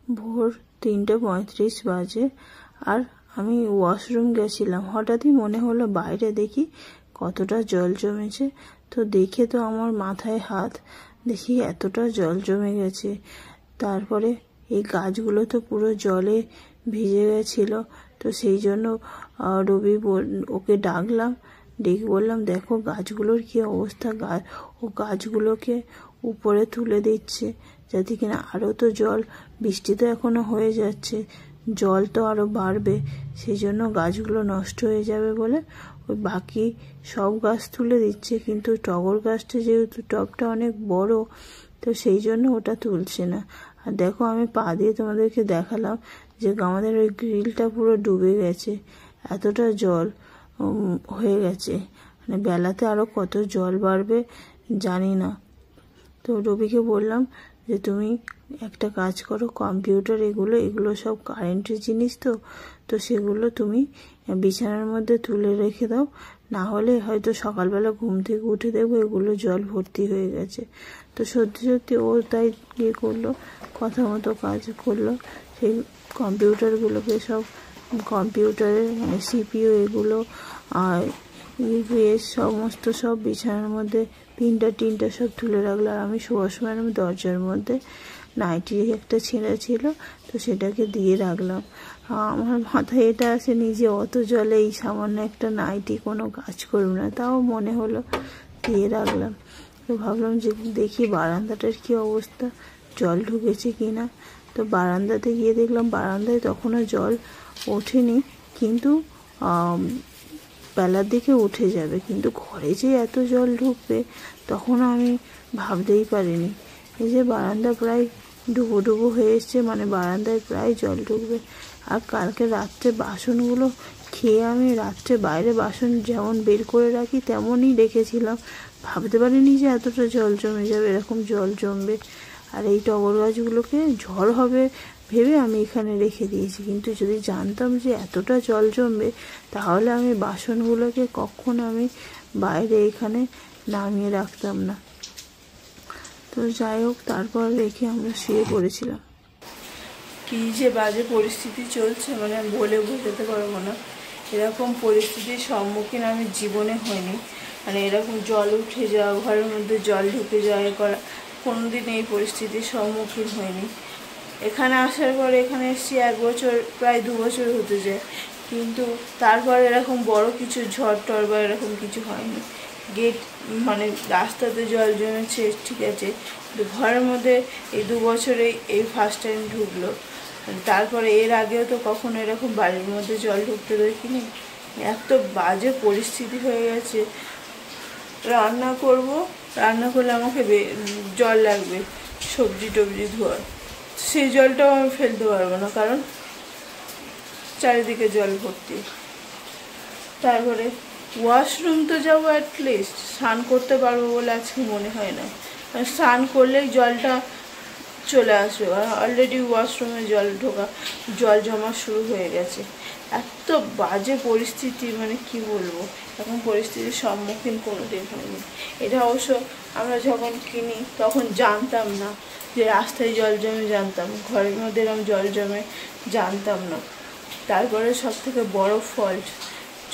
ভোর 3:35 বাজে। আর আমি ওয়াশরুম গেছিলাম, হঠাৎই মনে হলো বাইরে দেখি কতটা জল জমেছে। তো দেখে তো আমার মাথায় হাত, দেখি এতটা জল জমে গেছে। তারপরে এই গাছগুলো তো পুরো জলে ভিজে গেছিল। তো সেই জন্য রবি ওকে ডাকলাম, ডেকে বললাম, দেখো গাছগুলোর কি অবস্থা। ও গাছগুলোকে উপরে তুলে দিচ্ছে যাতে কিনা আরো তো জল, বৃষ্টি তো এখনো হয়ে যাচ্ছে, জল তো আরো বাড়বে, সেই জন্য গাছগুলো নষ্ট হয়ে যাবে বলে ওই বাকি সব গাছ তুলে দিচ্ছে। কিন্তু টগর গাছটা যেহেতু টবটা অনেক বড়, তো সেই জন্য ওটা তুলছে না। আর দেখো আমি পা দিয়ে তোমাদেরকে দেখালাম যে আমাদের ওই গ্রিলটা পুরো ডুবে গেছে, এতটা জল হয়ে গেছে। মানে বেলাতে আরো কত জল বাড়বে জানি না। তো রবিকে বললাম যে তুমি একটা কাজ করো, কম্পিউটার এগুলো সব কারেন্টের জিনিস, তো সেগুলো তুমি বিছানার মধ্যে তুলে রেখে দাও, না হলে হয়তো সকালবেলা ঘুম থেকে উঠে দেখবো এগুলো জল ভর্তি হয়ে গেছে। তো সত্যি সত্যি ও তাই ইয়ে করলো, কথা মতো কাজ করলো। সেই কম্পিউটারগুলোকে সব, কম্পিউটারের মানে সিপিইউ এগুলো আর ইউপিএস সমস্ত সব বিছানার মধ্যে প্রিন্টার সব তুলে রাখলো। আর আমি শোয়ার সময় আমি দরজার মধ্যে নাইটি একটা ছেঁড়া ছিল, তো সেটাকে দিয়ে রাখলাম। আমার মাথায় এটা আসেনি যে অত জলে এই সামান্য একটা নাইটি কোনো কাজ করবে না, তাও মনে হলো দিয়ে রাখলাম। তো ভাবলাম যে দেখি বারান্দাটার কি অবস্থা, জল ঢুকেছে কিনা। তো বারান্দাতে গিয়ে দেখলাম বারান্দায় তখনও জল ওঠেনি, কিন্তু বেলার দিকে উঠে যাবে, কিন্তু ঘরে যে এত জল ঢুকবে তখন আমি ভাবতেই পারিনি। এই যে বারান্দা প্রায় ডুবো হয়ে এসছে, মানে বারান্দায় প্রায় জল ঢুকবে। আর কালকে রাত্রে বাসনগুলো খেয়ে আমি রাত্রে বাইরে বাসন যেমন বের করে রাখি তেমনই রেখেছিলাম, ভাবতে পারিনি যে এতটা জল জমে যাবে, এরকম জল জমবে। আর এই টগর গাছগুলোকে ঝড় হবে ভেবে আমি এখানে রেখে দিয়েছি, কিন্তু যদি জানতাম যে এতটা জল জমবে তাহলে আমি বাসনগুলোকে কখনো আমি বাইরে এখানে নামিয়ে রাখতাম না। তো যাই হোক, তারপর রেখে আমরা শুয়ে পড়েছিলাম। কি যে বাজে পরিস্থিতি চলছে, মানে আমি বলে বোঝাতে পারবো না। এরকম পরিস্থিতির সম্মুখীন আমি জীবনে হইনি। মানে এরকম জল উঠে যাওয়া, ঘরের মধ্যে জল ঢুকে যাওয়া করা, কোনোদিন এই পরিস্থিতির সম্মুখীন হয়নি। এখানে আসার পরে এখানে এসেছি 1 বছর, প্রায় 2 বছর হতে যায়, কিন্তু তারপর এরকম বড় কিছু ঝড় টড় বা এরকম কিছু হয়নি। গেট মানে রাস্তাতে জল জমেছে ঠিক আছে, ঘরের মধ্যে এই 2 বছরে এই ফার্স্ট টাইম ঢুকলো। তারপরে এর আগেও তো কখনো এরকম বাড়ির মধ্যে জল ঢুকতে দেখিনি। এত বাজে পরিস্থিতি হয়ে গেছে। রান্না করলে আমাকে জল লাগবে সবজি টবজি ধোয়ার, সেই জলটাও আমি ফেলতে পারবো না, কারণ চারিদিকে জল ভর্তি। তারপরে ওয়াশরুম তো যাবো, অ্যাটলিস্ট স্নান করতে পারবো বলে আজকে মনে হয় না। স্নান করলেই জলটা চলে আসবে, অলরেডি ওয়াশরুমে জল জমা শুরু হয়ে গেছে। এত বাজে পরিস্থিতি, মানে কি বলবো, এখন পরিস্থিতির সম্মুখীন কোনোদিন হয়নি। এটা অবশ্য আমরা যখন কিনি তখন জানতাম না যে রাস্তায় জল জমে, জানতাম ঘরের মধ্যে এরকম জল জমে জানতাম না। তারপরে সব থেকে বড় ফল্ট,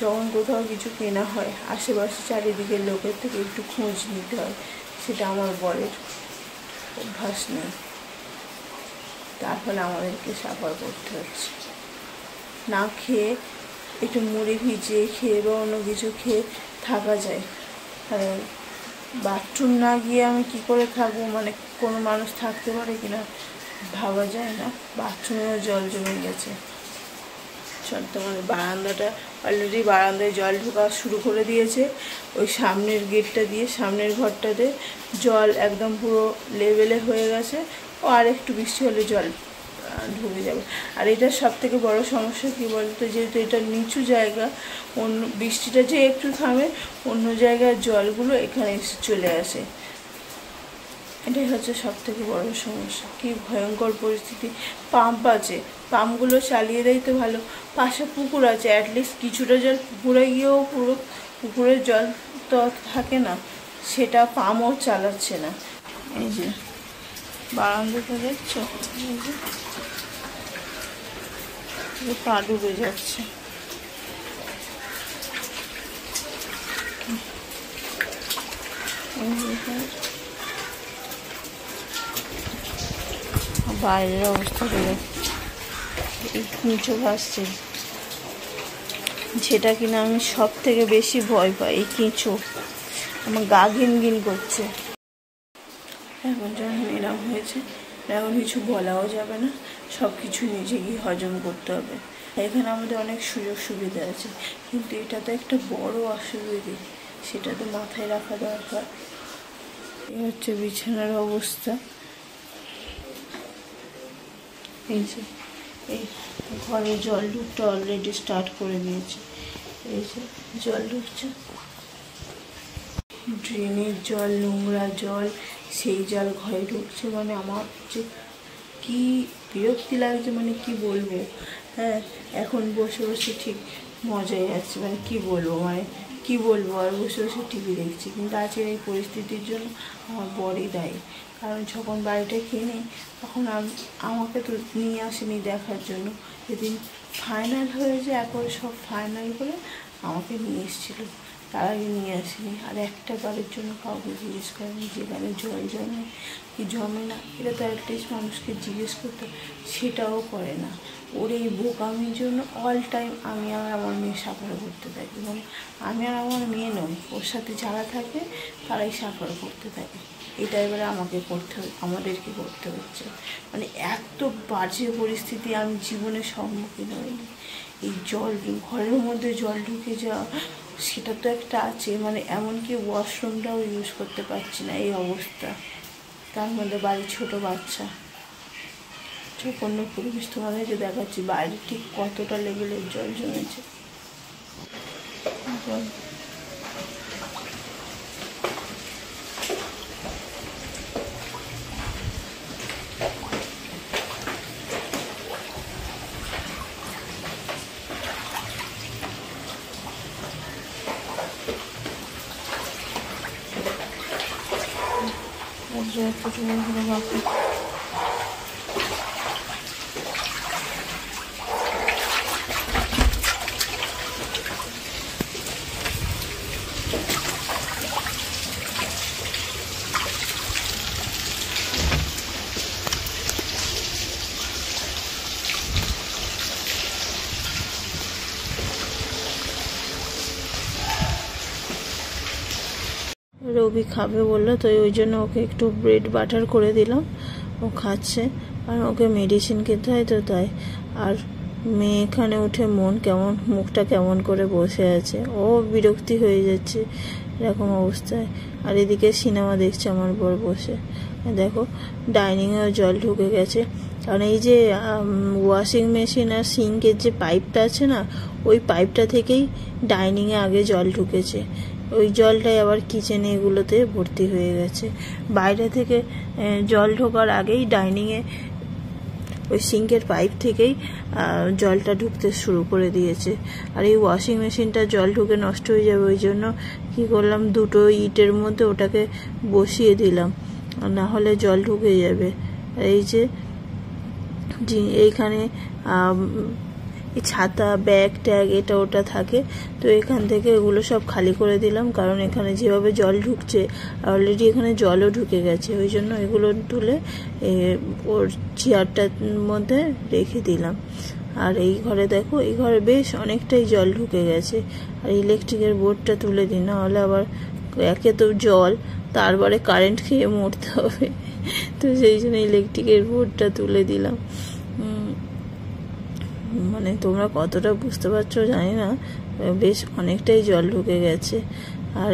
যখন কোথাও কিছু কেনা হয় আশেপাশে চারিদিকের লোকের থেকে একটু খোঁজ নিতে হয়, সেটা আমার বরের অভ্যাস নেই, তার ফলে আমাদেরকে সাফার করতে হচ্ছে। না খেয়ে একটু মুড়ি ভিজিয়ে খেয়ে বা অন্য কিছু খেয়ে থাকা যায়, বাথরুম না গিয়ে আমি কি করে থাকবো, মানে কোনো মানুষ থাকতে পারে কিনা ভাবা যায় না। বাথরুমেও জল জমে গেছে। তোমার বারান্দাটা অলরেডি বারান্দায় জল ঢোকা শুরু করে দিয়েছে। ওই সামনের গেটটা দিয়ে সামনের ঘরটাতে জল একদম পুরো লেভেলে হয়ে গেছে, ও আর একটু বৃষ্টি হলে জল ঢুকে যাবে। আর এটার সব থেকে বড়ো সমস্যা কী বলতো, যেহেতু এটা নিচু জায়গা, অন্য বৃষ্টিটা যে একটু থামে অন্য জায়গার জলগুলো এখানে এসে চলে আসে, এটাই হচ্ছে সব থেকে বড়ো সমস্যা। কি ভয়ঙ্কর পরিস্থিতি। পাম্প আছে, পাম্পগুলো চালিয়ে দেয় তো ভালো, পাশে পুকুর আছে, অ্যাটলিস্ট কিছুটা জল পুকুরে গিয়েও পুরো পুকুরের জল তো থাকে না, সেটা পাম্পও চালাচ্ছে না। এই যে বারান্দাটা দেখছো, এই যে পা ডুবে যাচ্ছে। বাইরের অবস্থা করে নিচু ভাসছে, যেটা কিনা আমি সব থেকে বেশি ভয় পাই। এই কেঁচো আমার গা ঘিন ঘিন করছে। এখন যখন এরম হয়েছে এখন কিছু বলাও যাবে না, সব কিছু নিজে গিয়ে হজম করতে হবে। এখানে আমাদের অনেক সুযোগ সুবিধা আছে, কিন্তু এটা তো একটা বড় অসুবিধে, সেটা তো মাথায় রাখা দরকার। এই হচ্ছে বিছানার অবস্থা। এই যে এই ঘরে জল ঢুকতে অলরেডি স্টার্ট করে দিয়েছে। এই যে জল ঢুকছে, ড্রেনের জল, নোংরা জল, সেই জল ঘরে ঢুকছে। মানে আমার যে কি বিরক্তি লাগছে, মানে কি বলবো। হ্যাঁ, এখন বসে বসে ঠিক মজাই আছে, মানে কি বলবো, আর বসে বসে টিভি দেখছি। কিন্তু আজকের এই পরিস্থিতির জন্য আমার বড়ই দায়ী। কারণ যখন বাড়িটা কিনি তখন আমাকে তো নিয়ে আসেনি দেখার জন্য। যেদিন ফাইনাল হয়ে যায়, একবার সব ফাইনাল করে আমাকে নিয়ে এসেছিলো, তার আগে নিয়ে আসেনি। আর একটা বারের জন্য কাউকে জিজ্ঞেস করেনি যেখানে জল জমে কি জমে না, এটা তো অ্যাটলিস্ট মানুষকে জিজ্ঞেস করতে, সেটাও করে না। ওর এই বোকামির জন্য অল টাইম আমি আর আমার মেয়ে সাফার করতে থাকি। মানে আমি আর আমার মেয়ে নয়, ওর সাথে যারা থাকে তারাই সাফার করতে থাকে। এটা এবারে আমাদেরকে করতে হচ্ছে। মানে এত বাজে পরিস্থিতি আমি জীবনে সম্মুখীন হইনি। এই জল, ঘরের মধ্যে জল ঢুকে যাওয়া, সেটা তো একটা আছে। মানে এমনকি ওয়াশরুমটাও ইউজ করতে পারছি না, এই অবস্থা। তার মধ্যে বাড়ির ছোটো বাচ্চা, জঘন্য পরিবেশ। তোমাদেরকে দেখাচ্ছি বাইরে ঠিক কতটা লেভেলের জল জমেছে। বাকি রবি খাবে বললো, তো ওই জন্য ওকে একটু ব্রেড বাটার করে দিলাম, ও খাচ্ছে। আর ওকে মেডিসিন খেতে হয় তো তাই। আর মেয়ে এখানে উঠে মুখটা কেমন করে বসে আছে, ও বিরক্তি হয়ে যাচ্ছে এরকম অবস্থায়। আর এদিকে সিনেমা দেখছে আমার বর বসে। দেখো ডাইনিংয়েও জল ঢুকে গেছে। কারণ এই যে ওয়াশিং মেশিন আর সিঙ্কের যে পাইপটা আছে না, ওই পাইপটা থেকেই ডাইনিংয়ে আগে জল ঢুকেছে। ওই জলটাই আবার কিচেনে এগুলোতে ভর্তি হয়ে গেছে। বাইরে থেকে জল ঢোকার আগেই ডাইনিংয়ে ওই সিঙ্কের পাইপ থেকেই জলটা ঢুকতে শুরু করে দিয়েছে। আর এই ওয়াশিং মেশিনটা জল ঢুকে নষ্ট হয়ে যাবে, ওই জন্য কী করলাম, দুটো ইটের মধ্যে ওটাকে বসিয়ে দিলাম, না হলে জল ঢুকে যাবে। এই যে এইখানে ছাতা, ব্যাগ ট্যাগ এটা ওটা থাকে, তো এখান থেকে এগুলো সব খালি করে দিলাম। কারণ এখানে যেভাবে জল ঢুকছে, অলরেডি এখানে জলও ঢুকে গেছে, ওই জন্য এগুলো তুলে ওর চেয়ারটার মধ্যে রেখে দিলাম। আর এই ঘরে দেখো, এই ঘরে বেশ অনেকটাই জল ঢুকে গেছে। আর ইলেকট্রিকের বোর্ডটা তুলে দিই, না হলে আবার একে তো জল, তারপরে কারেন্ট খেয়ে মরতে হবে। তো সেই জন্য ইলেকট্রিকের বোর্ডটা তুলে দিলাম। মানে তোমরা কতটা বুঝতে পারছো জানি না, বেশ অনেকটাই জল ঢুকে গেছে। আর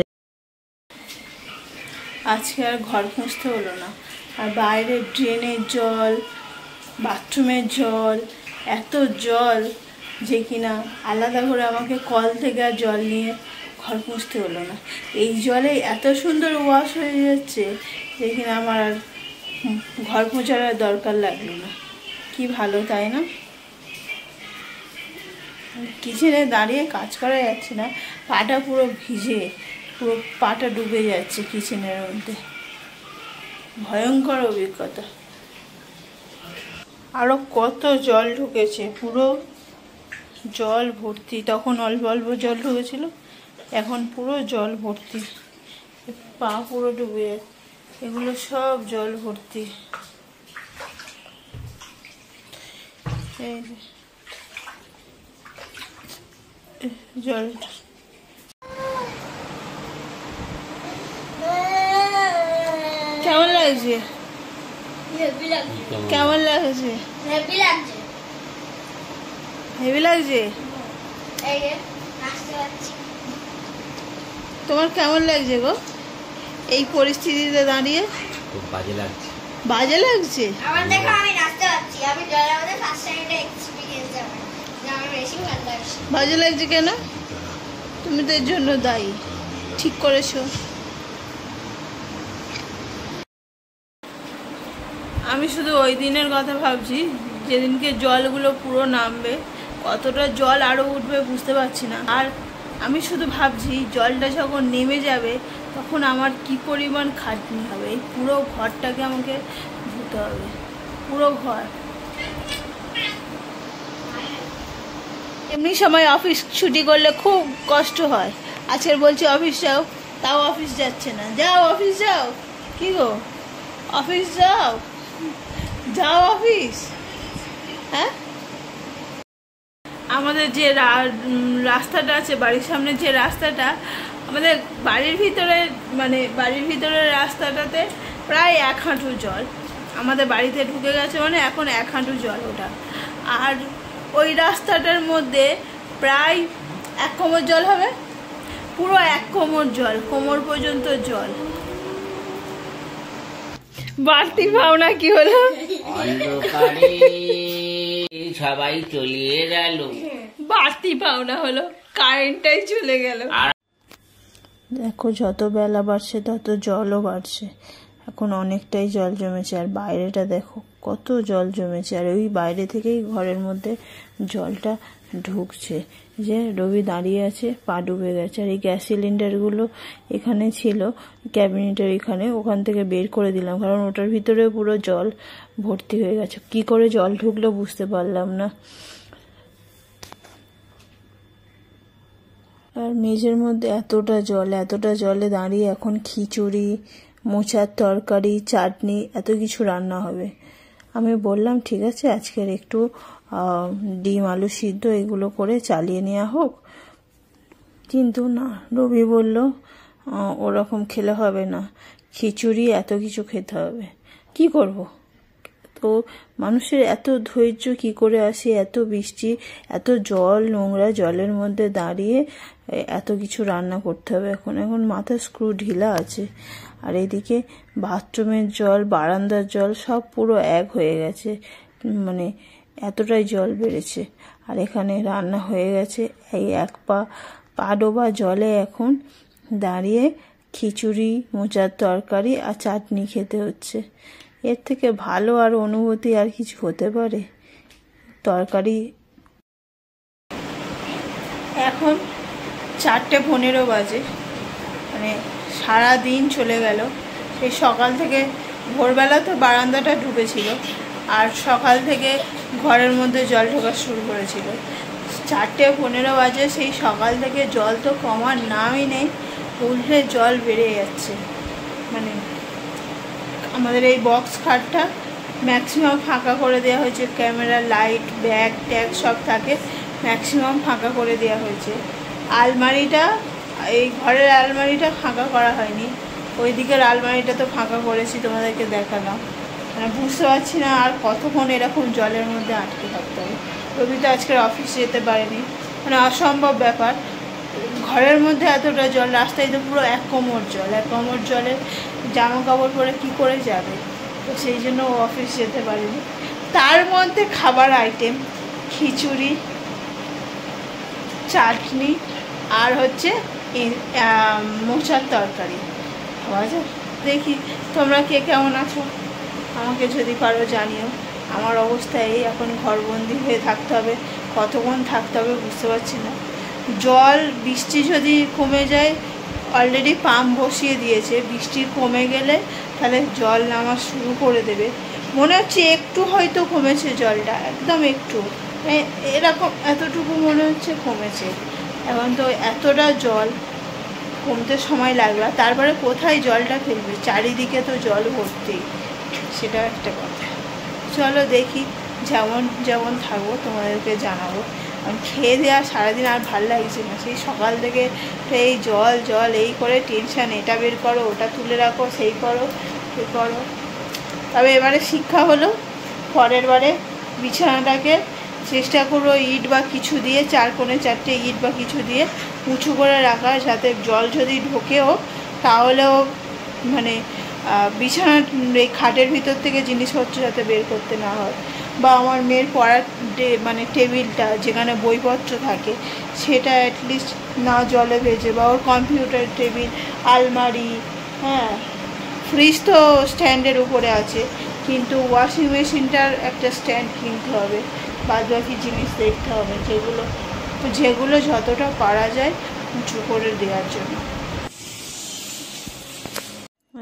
আজকে আর ঘর মুছতে হলো না। আর বাইরে ড্রেনের জল, বাথরুমের জল, এত জল যে কিনা আলাদা করে আমাকে কল থেকে আর জল নিয়ে ঘর মুছতে হলো না। এই জলে এত সুন্দর ওয়াশ হয়ে যাচ্ছে যে কিনা আমার আর ঘর মোছার আর দরকার লাগলো না। কি ভালো, তাই না? কিচেনে দাঁড়িয়ে কাজ করা যাচ্ছে না, পাটা পুরো ভিজে, পুরো পাটা ডুবে যাচ্ছে কিচেনের মধ্যে। ভয়ঙ্কর অভিজ্ঞতা। আরও কত জল ঢুকেছে, পুরো জল ভর্তি, তখন অল্প অল্প জল ঢুকেছিল, এখন পুরো জল ভর্তি, পা পুরো ডুবে, এগুলো সব জল ভর্তি। এই জল কেমন লাগছে? কেমন লাগছে? হেভি লাগছে। তোমার কেমন লাগছে গো এই পরিস্থিতিতে দাঁড়িয়ে? খুব বাজে লাগছে। বাজে লাগছে? আমার দেখো আমি নাচতে পারছি, আমি জলের মধ্যে ফার্স্ট টাইম এটা এক্সপেরিয়েন্স আমার বেশি ভালো লাগছে। বাজে লাগছে কেন? তুমি তো এর জন্য দায়ী, ঠিক করেছো। আমি শুধু ওই দিনের কথা ভাবছি যেদিনকে জলগুলো পুরো নামবে, কতটা জল আরও উঠবে বুঝতে পারছি না। আর আমি শুধু ভাবছি জলটা যখন নেমে যাবে তখন আমার কি পরিমাণ খাটনি হবে। এই পুরো ঘরটাকে আমাকে ধুতে হবে, পুরো ঘর। এমনি সময় অফিস ছুটি করলে খুব কষ্ট হয়, আজকের বলছি অফিস যাও, তাও অফিস যাচ্ছে না। যাও অফিস যাও। কি গো, অফিস যাও, যাও অফিস। হ্যাঁ, আমাদের যে রাস্তাটা আছে, বাড়ির সামনে যে রাস্তাটা, আমাদের বাড়ির ভিতরে, মানে বাড়ির ভিতরের রাস্তাটাতে প্রায় 1 হাঁটু জল। আমাদের বাড়িতে ঢুকে গেছে মানে এখন 1 হাঁটু জল ওটা। আর ওই রাস্তাটার মধ্যে প্রায় 1 কোমর জল হবে, পুরো 1 কোমর জল, কোমর পর্যন্ত জল। বাড়তি ভাবনা কি হলো? অন্ধকারে সবাই চলিয়ে গেল। বাড়তি পাওনা হলো, কারেন্টটাই চলে গেল। দেখো যত বেলা বাড়ছে তত জলও বাড়ছে, এখন অনেকটাই জল জমেছে। আর বাইরেটা দেখো কত জল জমেছে, আর ওই বাইরে থেকেই ঘরের মধ্যে জলটা ঢুকছে। যে রবি দাঁড়িয়ে আছে, পা ডুবে গেছে। আর এই গ্যাস সিলিন্ডারগুলো এখানে ছিল ক্যাবিনেটের এখানে, ওখান থেকে বের করে দিলাম, কারণ ওটার ভিতরে পুরো জল ভর্তি হয়ে গেছে। কি করে জল ঢুকলো বুঝতে পারলাম না। আর মেঝের মধ্যে এতটা জলে দাঁড়িয়ে এখন খিচুড়ি, মোচার তরকারি, চাটনি, এত কিছু রান্না হবে। আমি বললাম ঠিক আছে আজকের একটু ডিম আলু সিদ্ধ এগুলো করে চালিয়ে নেওয়া হোক, কিন্তু না, রবি বলল ওরকম খেলে হবে না, খিচুড়ি এত কিছু খেতে হবে। কি করব? তো মানুষের এত ধৈর্য কি করে আসে? এত বৃষ্টি, এত জল, নোংরা জলের মধ্যে দাঁড়িয়ে এত কিছু রান্না করতে হবে। এখন মাথার স্ক্রু ঢিলা আছে। আর এদিকে বাথরুমের জল, বারান্দার জল সব পুরো এক হয়ে গেছে, মানে এতটাই জল বেড়েছে। আর এখানে রান্না হয়ে গেছে, এই 1 পা ডোবা জলে এখন দাঁড়িয়ে খিচুড়ি, মোচার তরকারি আর চাটনি খেতে হচ্ছে। এর থেকে ভালো আর অনুভূতি আর কিছু হতে পারে? তরকারি। এখন 4:15 বাজে, মানে সারা দিন চলে গেল। সেই সকাল থেকে, ভোরবেলা তো বারান্দাটা ঢুকেছিল, আর সকাল থেকে ঘরের মধ্যে জল ঢোকা শুরু করেছিল। 4:15 বাজে, সেই সকাল থেকে জল তো কমার নামই নেই, উল্টে জল বেড়ে যাচ্ছে। মানে আমাদের এই বক্স খাটটা ম্যাক্সিমাম ফাঁকা করে দেওয়া হয়েছে, ক্যামেরা, লাইট, ব্যাগ ট্যাগ সব থাকে, ম্যাক্সিমাম ফাঁকা করে দেওয়া হয়েছে। আলমারিটা, এই ঘরের আলমারিটা ফাঁকা করা হয়নি, ওই দিকের আলমারিটা তো ফাঁকা করেছি, তোমাদেরকে দেখালাম। মানে বুঝতে পারছি না আর কতক্ষণ এরকম জলের মধ্যে আটকে থাকতে হবে। রবি তো আজকের অফিস যেতে পারেনি, মানে অসম্ভব ব্যাপার। ঘরের মধ্যে এতটা জল, রাস্তায় তো পুরো 1 কোমর জল। 1 কোমর জলে জামা কাপড় পরে কী করে যাবে? তো সেই জন্য ও অফিস যেতে পারেনি। তার মধ্যে খাবার আইটেম খিচুড়ি, চাটনি আর হচ্ছে মোচার তরকারি। দেখি তোমরা কে কেমন আছো, আমাকে যদি পারো জানিও। আমার অবস্থা এই, এখন ঘরবন্দি হয়ে থাকতে হবে, কতক্ষণ থাকতে হবে বুঝতে পারছি না। জল, বৃষ্টি যদি কমে যায়, অলরেডি পাম্প বসিয়ে দিয়েছে, বৃষ্টি কমে গেলে তাহলে জল নামা শুরু করে দেবে। মনে হচ্ছে একটু হয়তো কমেছে জলটা, একদম একটু, এরকম এতটুকু মনে হচ্ছে কমেছে। এখন তো এতটা জল কমতে সময় লাগলো, তারপরে কোথায় জলটা ফেলবে, চারিদিকে তো জল ভর্তি, সেটা একটা কথা। চলো দেখি, যেমন যেমন থাকবো তোমাদেরকে জানাবো। আমি খেয়ে দেওয়া সারাদিন আর ভাল লাগছে না, সেই সকাল থেকে এই জল জল এই করে টেনশান, এটা বের করো, ওটা তুলে রাখো, সেই করো সেই করো। তবে এবারে শিক্ষা হলো, পরের বারে বিছানাটাকে চেষ্টা করবো ইট বা কিছু দিয়ে, 4 কোণে 4টে ইট বা কিছু দিয়ে উঁচু করে রাখা, যাতে জল যদি ঢোকেও তাহলেও মানে বিছানার এই খাটের ভিতর থেকে জিনিসপত্র যাতে বের করতে না হয়। বা আমার মেয়ের পড়ার মানে টেবিলটা যেখানে বইপত্র থাকে সেটা অ্যাটলিস্ট না জলে ভেজে, বা ওর কম্পিউটার টেবিল, আলমারি, হ্যাঁ ফ্রিজ তো স্ট্যান্ডের উপরে আছে, কিন্তু ওয়াশিং মেশিনটার একটা স্ট্যান্ড কিনতে হবে, বাদ বাকি জিনিস দেখতে হবে, যেগুলো যতটা পারা যায় উঁচু করে দেওয়ার জন্য।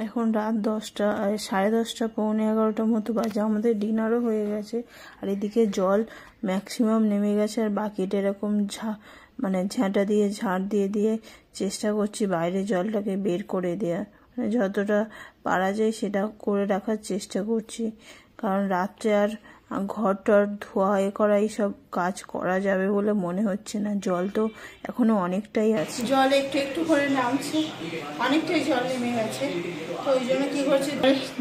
এখন রাত 10টা, 10:30, 11:45 মতো বাজে, আমাদের ডিনারও হয়ে গেছে। আর এদিকে জল ম্যাক্সিমাম নেমে গেছে, আর বাকিটা এরকম মানে ঝাঁটা দিয়ে ঝাড় দিয়ে দিয়ে চেষ্টা করছি বাইরে জলটাকে বের করে দেওয়া, মানে যতটা পারা যায় সেটা করে রাখার চেষ্টা করছি। কারণ রাত্রে আর ঘর টর ধোয়া করা এইসব কাজ করা যাবে বলে মনে হচ্ছে না, জল তো এখনো অনেকটাই আছে, জল একটু একটু করে নামছে, অনেকটাই জল নেমে গেছে। তো ওই জন্য কী করছি,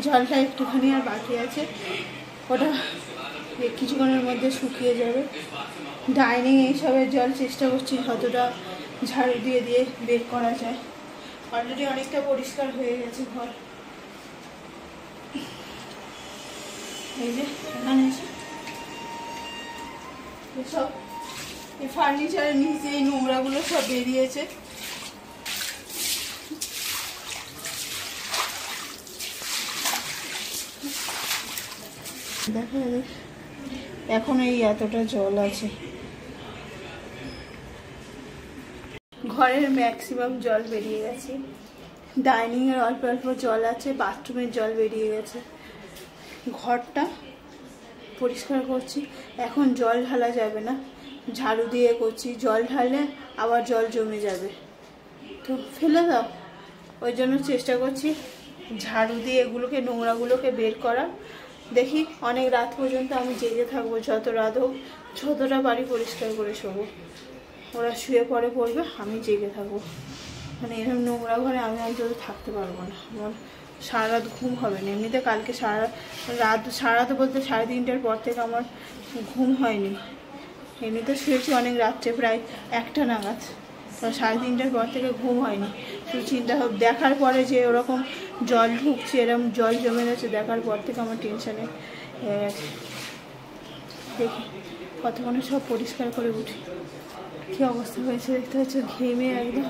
জলটা একটুখানি আর বাকি আছে, ওটা কিছুক্ষণের মধ্যে শুকিয়ে যাবে। ডাইনিং এইসবের জল চেষ্টা করছি যতটা ঝাড়ু দিয়ে দিয়ে বের করা যায়। অলরেডি অনেকটা পরিষ্কার হয়ে গেছে ঘর। এই যে এখানে সব এই ফার্নিচারের নিচে এই নোংরাগুলো সব বেরিয়েছে। দেখো এখন এই এতটা জল আছে, ঘরের ম্যাক্সিমাম জল বেরিয়ে গেছে, ডাইনিংয়ের অল্প অল্প জল আছে, বাথরুমের জল বেরিয়ে গেছে। ঘরটা পরিষ্কার করছি, এখন জল ঢালা যাবে না, ঝাড়ু দিয়ে করছি, জল ঢাললে আবার জল জমে যাবে, তো ফেলে দাও। ওই জন্য চেষ্টা করছি ঝাড়ু দিয়ে এগুলোকে, নোংরাগুলোকে বের করা। দেখি অনেক রাত পর্যন্ত আমি জেগে থাকবো, যত রাত হোক, যতটা বাড়ি পরিষ্কার করে শোবো। ওরা শুয়ে পড়বে, আমি জেগে থাকবো, মানে এরকম নোংরা ঘরে আমি অন্তত থাকতে পারবো না, আমার সারা রাত ঘুম হবে না। এমনিতে কালকে সারা রাত বলতে 3:30টার পর থেকে আমার ঘুম হয়নি, এমনিতে শুয়েছি অনেক রাত্রে, প্রায় 1টা নাগাদ, তো 3:30টার পর থেকে ঘুম হয়নি। তো চিন্তা দেখার পরে যে ওরকম জল ঢুকছে, এরকম জল জমে গেছে, দেখার পর থেকে আমার টেনশানে হয়ে গেছে। দেখি কতক্ষণে সব পরিষ্কার করে উঠি। কী অবস্থা হয়েছে দেখতে হচ্ছে, ঘেমে একদম